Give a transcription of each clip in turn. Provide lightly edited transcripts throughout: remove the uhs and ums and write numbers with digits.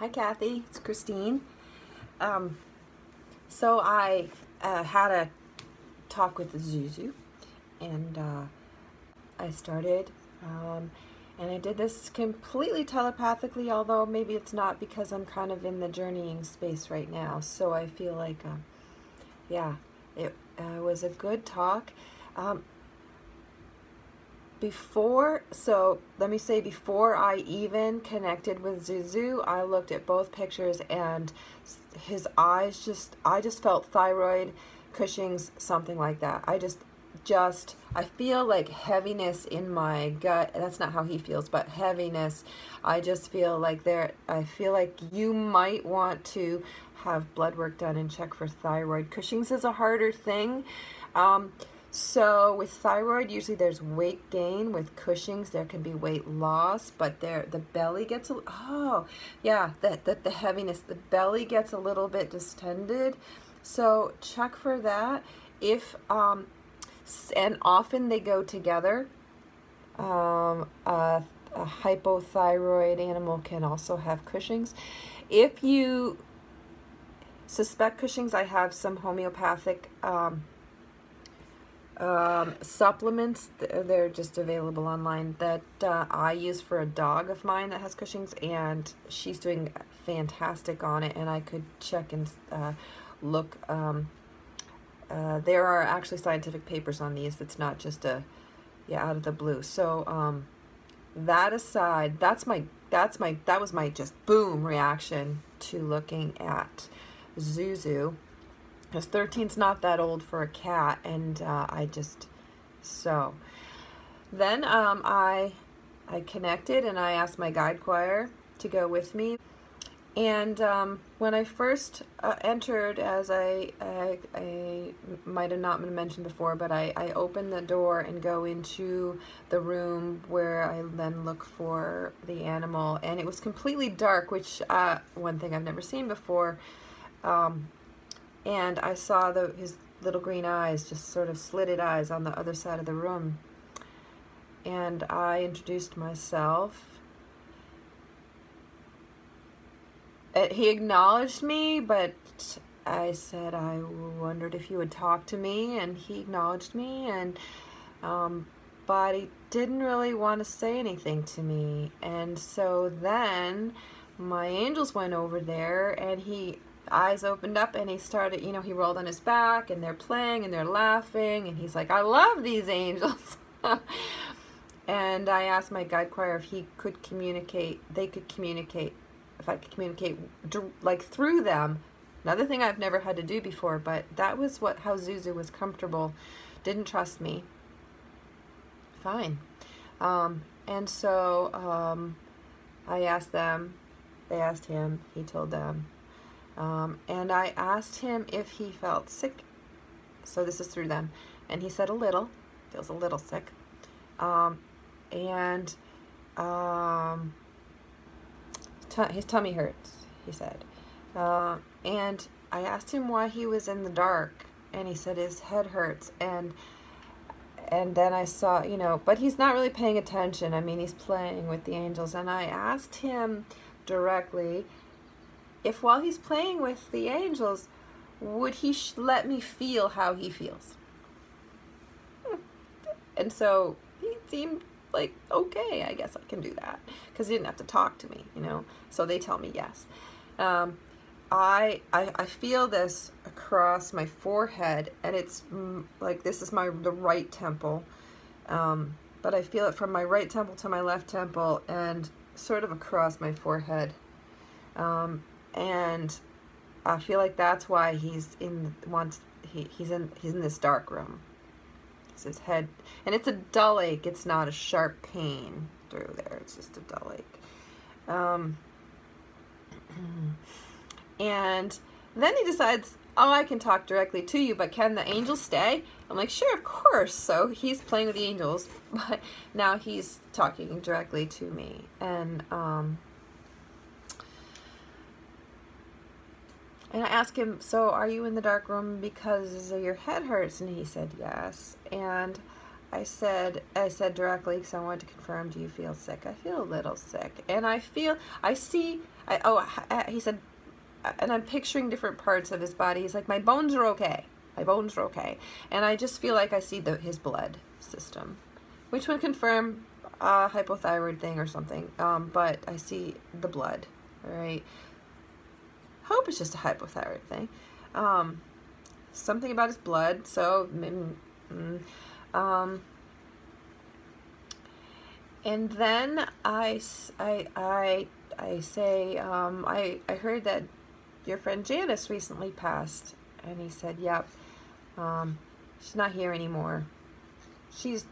Hi Kathy, it's Christine. So I had a talk with Zazu, and I started, and I did this completely telepathically, although maybe it's not because I'm kind of in the journeying space right now. So I feel like, yeah, it was a good talk. Let me say, before I even connected with Zazu, I looked at both pictures, and his eyes I just felt thyroid, Cushing's, something like that. I feel like heaviness in my gut. That's not how he feels, but heaviness. I just feel like I feel like you might want to have blood work done and check for thyroid. Cushing's is a harder thing. So with thyroid, usually there's weight gain. With Cushing's, there can be weight loss, but the belly gets the heaviness. The belly gets a little bit distended. So check for that. And often they go together. A hypothyroid animal can also have Cushing's. If you suspect Cushing's, I have some homeopathic supplements. They're just available online that I use for a dog of mine that has Cushing's, and she's doing fantastic on it, and I could check and look. There are actually scientific papers on these. It's not just out of the blue. So that aside, that was my just boom reaction to looking at Zazu. Because 13's not that old for a cat, and then I connected, and I asked my guide choir to go with me. And when I first entered, as I might have not been mentioned before, but I open the door and go into the room where I then look for the animal, and it was completely dark, which one thing I've never seen before. And I saw his little green eyes, just sort of slitted eyes, on the other side of the room. And I introduced myself. He acknowledged me, but I said I wondered if you would talk to me, and he acknowledged me, and but he didn't really want to say anything to me. And so then my angels went over there, and eyes opened up, and he started, he rolled on his back, and they're playing and they're laughing, and he's like, I love these angels. And I asked my guide choir if they could communicate, if I could communicate like through them. Another thing I've never had to do before, but that was how Zazu was comfortable. Didn't trust me. Fine. And so I asked them, they asked him, he told them. And I asked him if he felt sick. So this is through them. And he said a little. Feels a little sick. His tummy hurts, he said. And I asked him why he was in the dark. And he said his head hurts. And then I saw, but he's not really paying attention. I mean, he's playing with the angels. And I asked him directly, if while he's playing with the angels, would he let me feel how he feels? And so he seemed like, okay, I guess I can do that, because he didn't have to talk to me, so they tell me yes. I feel this across my forehead, and it's like, this is the right temple, but I feel it from my right temple to my left temple, and sort of across my forehead. And I feel like that's why he's in this dark room. It's his head, and it's a dull ache. It's not a sharp pain through there. It's just a dull ache. And then he decides, oh, I can talk directly to you, but can the angels stay? I'm like, sure, of course. So he's playing with the angels, but now he's talking directly to me. And I asked him, so are you in the dark room because your head hurts? And he said yes. And I said directly, because I wanted to confirm, do you feel sick? I feel a little sick. And he said, and I'm picturing different parts of his body. He's like, my bones are okay. My bones are okay. And I just feel like I see his blood system, which would confirm a hypothyroid thing or something. But I see the blood, all right? Hope it's just a hypothyroid thing. Something about his blood. So, and then I say, I heard that your friend Janice recently passed. And he said, yep, she's not here anymore. She's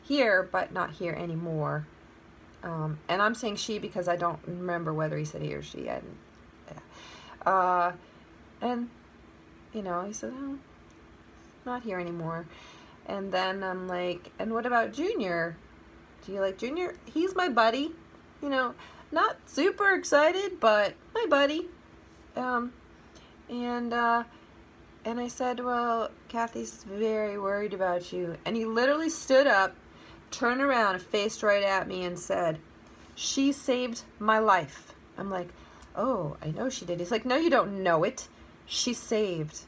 here, but not here anymore. And I'm saying she because I don't remember whether he said he or she. And you know, he said, oh, not here anymore. And then I'm like, and what about Junior? Do you like Junior? He's my buddy. You know, not super excited, but my buddy. And I said, well, Kathy's very worried about you. And he literally stood up, turned around, and faced right at me and said, she saved my life. I'm like, oh, I know she did. He's like, no, you don't know it. She saved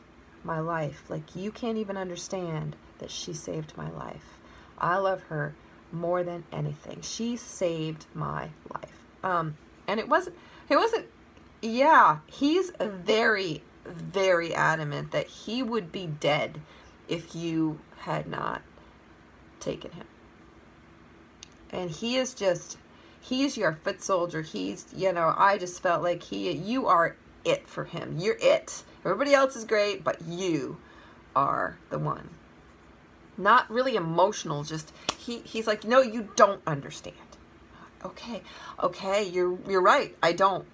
my life. Like, you can't even understand that she saved my life. I love her more than anything. She saved my life. And it wasn't, yeah, he's very, very adamant that he would be dead if you had not taken him. And he is just, he's your foot soldier. He's, you know, I just felt like you are it for him. You're it. Everybody else is great, but you are the one. Not really emotional, just, he's like, no, you don't understand. Okay, you're right. I don't.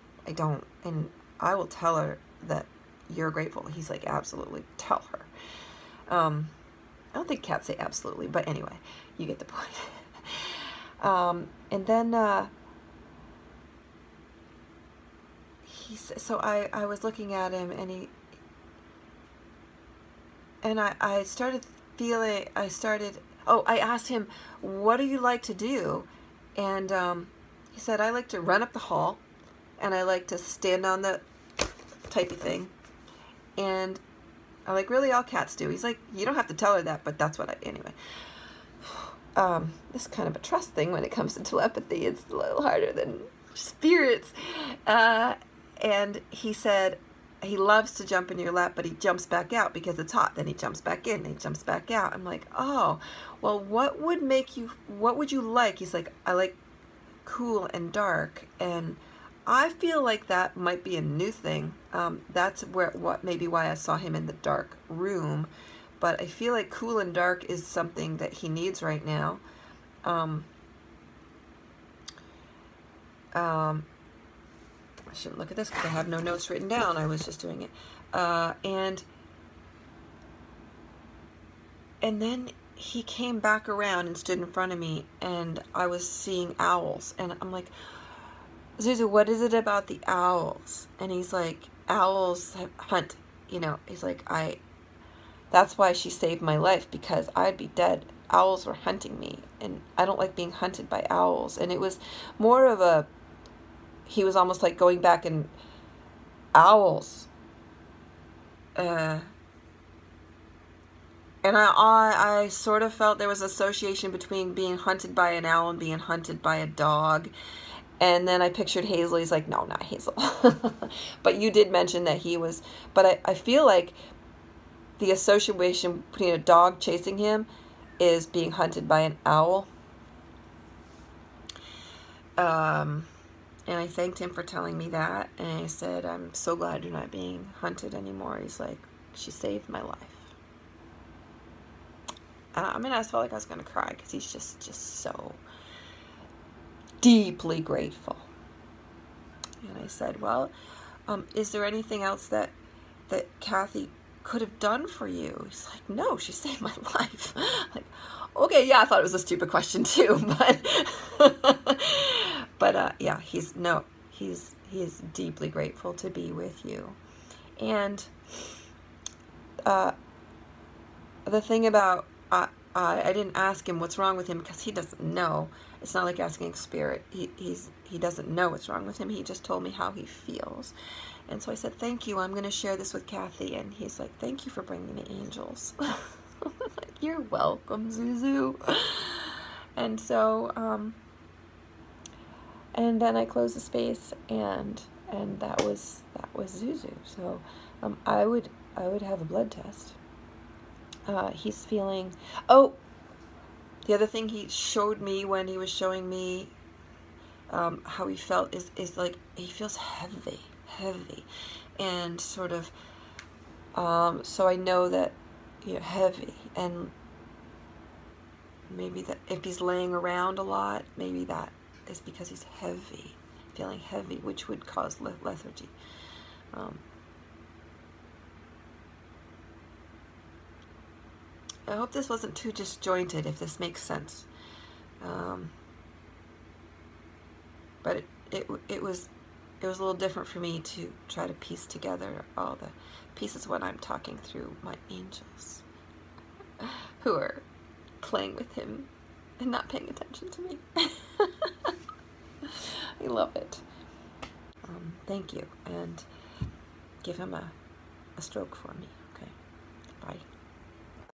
And I will tell her that you're grateful. He's like, absolutely, tell her. I don't think cats say absolutely, but anyway, you get the point. And then so I was looking at him, and I started feeling, I asked him, what do you like to do? And he said, I like to run up the hall, and I like to stand on the typey thing. And I'm like, really, all cats do. He's like, you don't have to tell her that, but that's what anyway. This is kind of a trust thing when it comes to telepathy. It's a little harder than spirits. And he said he loves to jump in your lap, but he jumps back out because it's hot. Then he jumps back in, and he jumps back out. I'm like, oh, well, what would you like? He's like, I like cool and dark. And I feel like that might be a new thing. That's maybe why I saw him in the dark room. But I feel like cool and dark is something that he needs right now. I shouldn't look at this because I have no notes written down. I was just doing it. And then he came back around and stood in front of me, and I was seeing owls. And I'm like, Zazu, what is it about the owls? And he's like, owls hunt. You know, he's like, that's why she saved my life, because I'd be dead. Owls were hunting me, and I don't like being hunted by owls. And it was more of he was almost like going back and owls. And I sort of felt there was association between being hunted by an owl and being hunted by a dog. And then I pictured Hazel. He's like, no, not Hazel. But you did mention that he was, but I feel like the association between a dog chasing him is being hunted by an owl. And I thanked him for telling me that. And I said, I'm so glad you're not being hunted anymore. He's like, she saved my life. I mean, I just felt like I was going to cry because he's just so deeply grateful. And I said, well, is there anything else that Kathy could have done for you? He's like, no, she saved my life. Like, okay, yeah, I thought it was a stupid question too, but yeah, he's deeply grateful to be with you. And the thing about I didn't ask him what's wrong with him because he doesn't know. It's not like asking a spirit. He doesn't know what's wrong with him. He just told me how he feels. And so I said, thank you. I'm going to share this with Kathy. And he's like, thank you for bringing the angels. Like, you're welcome, Zazu. And so, and then I closed the space, and that was Zazu. So, I would have a blood test. He's feeling, oh, the other thing he showed me when he was showing me how he felt is like he feels heavy, and sort of, so I know that, you know, heavy, and maybe that if he's laying around a lot, maybe that is because he's heavy, feeling heavy, which would cause lethargy. I hope this wasn't too disjointed, if this makes sense. But it was a little different for me to try to piece together all the pieces when I'm talking through my angels, who are playing with him and not paying attention to me. I love it. Thank you, and give him a stroke for me. Okay, bye.